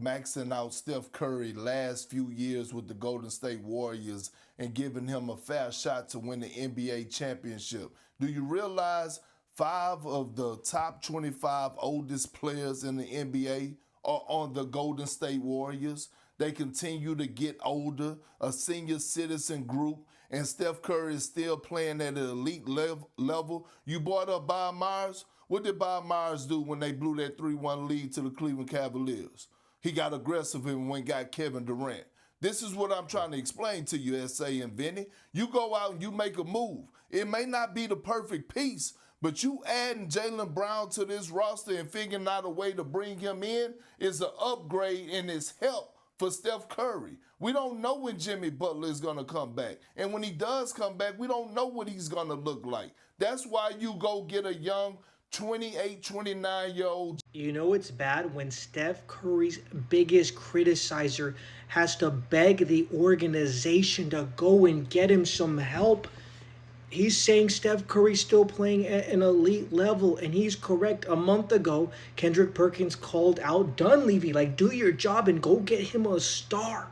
maxing out Steph Curry last few years with the Golden State Warriors and giving him a fair shot to win the NBA championship. Do you realize 5 of the top 25 oldest players in the NBA are on the Golden State Warriors? They continue to get older, a senior citizen group, and Steph Curry is still playing at an elite level. You brought up Bob Myers. What did Bob Myers do when they blew that 3-1 lead to the Cleveland Cavaliers? He got aggressive and went and got Kevin Durant. This is what I'm trying to explain to you, S.A. and Vinny. You go out and you make a move. It may not be the perfect piece, but you adding Jaylen Brown to this roster and figuring out a way to bring him in is an upgrade and it's help for Steph Curry. We don't know when Jimmy Butler is going to come back. And when he does come back, we don't know what he's going to look like. That's why you go get a young 28, 29-year-old. You know it's bad when Steph Curry's biggest criticizer has to beg the organization to go and get him some help. He's saying Steph Curry's still playing at an elite level, and he's correct. A month ago, Kendrick Perkins called out Dunleavy, like, do your job and go get him a star.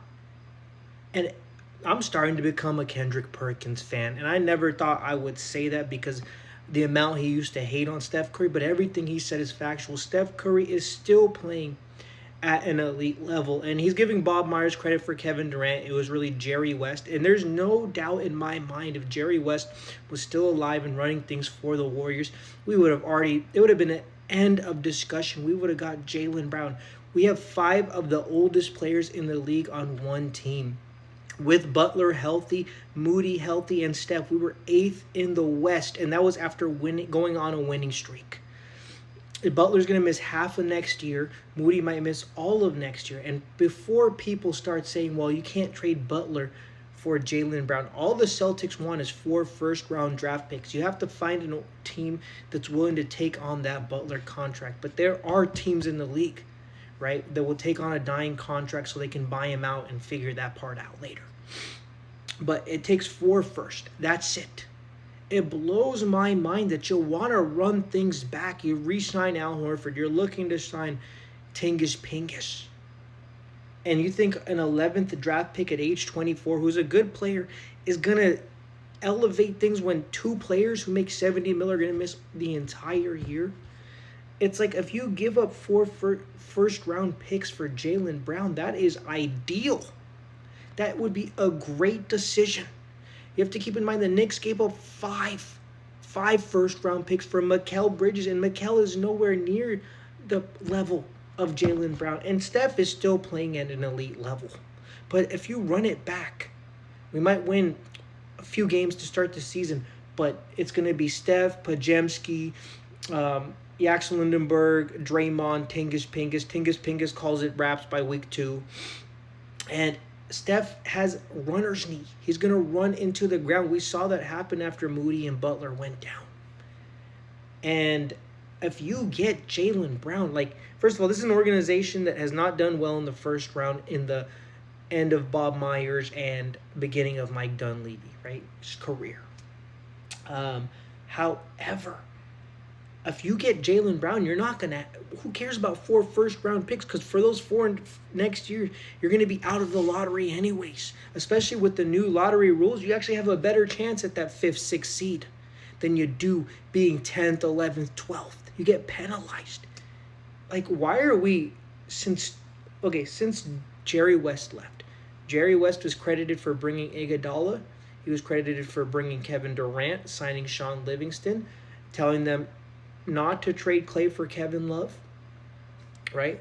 And I'm starting to become a Kendrick Perkins fan, and I never thought I would say that because the amount he used to hate on Steph Curry, but everything he said is factual. Steph Curry is still playing at an elite level, and he's giving Bob Myers credit for Kevin Durant. It was really Jerry West, and there's no doubt in my mind if Jerry West was still alive and running things for the Warriors, it would have been an end of discussion. We would have got Jaylen Brown. We have 5 of the oldest players in the league on one team. With Butler healthy, Moody healthy, and Steph, we were 8th in the West, and that was after going on a winning streak. Butler's going to miss half of next year. Moody might miss all of next year. And before people start saying, well, you can't trade Butler for Jaylen Brown, all the Celtics want is 4 first-round draft picks. You have to find a team that's willing to take on that Butler contract. But there are teams in the league, right, that will take on a dying contract so they can buy him out and figure that part out later. But it takes 4 first. That's it. It blows my mind that you'll want to run things back. You re-sign Al Horford. You're looking to sign Tingus Pingus. And you think an 11th draft pick at age 24, who's a good player, is going to elevate things when 2 players who make $70 million are going to miss the entire year? It's like if you give up 4 first-round picks for Jaylen Brown, that is ideal. That would be a great decision. You have to keep in mind the Knicks gave up 5 first-round picks for Mikal Bridges, and Mikal is nowhere near the level of Jaylen Brown. And Steph is still playing at an elite level. But if you run it back, we might win a few games to start the season, but it's going to be Steph, Pajemski, Jackson Lindenberg, Draymond, Tingus Pingus. Tingus Pingus calls it wraps by week 2. And Steph has runner's knee. He's going to run into the ground. We saw that happen after Moody and Butler went down. And if you get Jaylen Brown, like, first of all, this is an organization that has not done well in the first round in the end of Bob Myers and beginning of Mike Dunleavy, right? His career. However, if you get Jaylen Brown, you're not going to... Who cares about 4 first-round picks? Because for those 4 next year, you're going to be out of the lottery anyways. Especially with the new lottery rules, you actually have a better chance at that 5th, 6th seed than you do being 10th, 11th, 12th. You get penalized. Like, why are we... Since Jerry West left. Jerry West was credited for bringing Iguodala. He was credited for bringing Kevin Durant, signing Sean Livingston, telling them not to trade Clay for Kevin Love, right?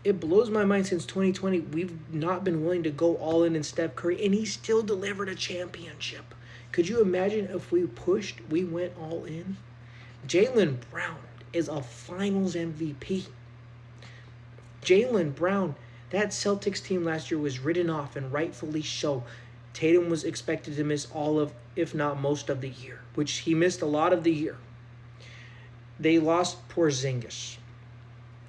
It blows my mind since 2020, we've not been willing to go all in Steph Curry, and he still delivered a championship. Could you imagine if we went all in? Jaylen Brown is a finals MVP. Jaylen Brown, that Celtics team last year was written off, and rightfully so. Tatum was expected to miss all of, if not most of the year, which he missed a lot of the year. They lost Porzingis.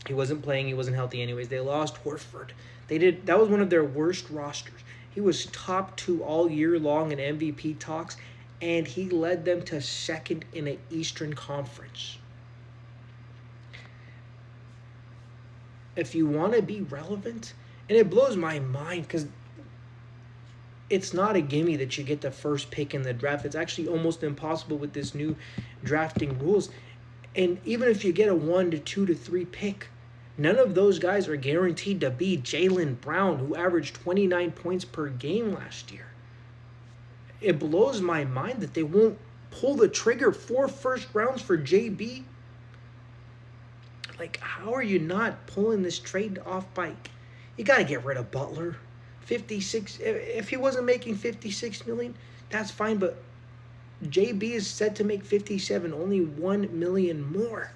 He wasn't playing. He wasn't healthy anyways. They lost Horford. That was one of their worst rosters. He was top 2 all year long in MVP talks, and he led them to 2nd in an Eastern Conference. if you want to be relevant, and it blows my mind because it's not a gimme that you get the first pick in the draft. It's actually almost impossible with this new drafting rules. And even if you get a 1 to 2 to 3 pick, none of those guys are guaranteed to be Jaylen Brown, who averaged 29 points per game last year. It blows my mind that they won't pull the trigger 4 first rounds for JB. Like, how are you not pulling this trade off by? You got to get rid of Butler. 56. If he wasn't making 56 million, that's fine. But JB is set to make 57, only 1 million more.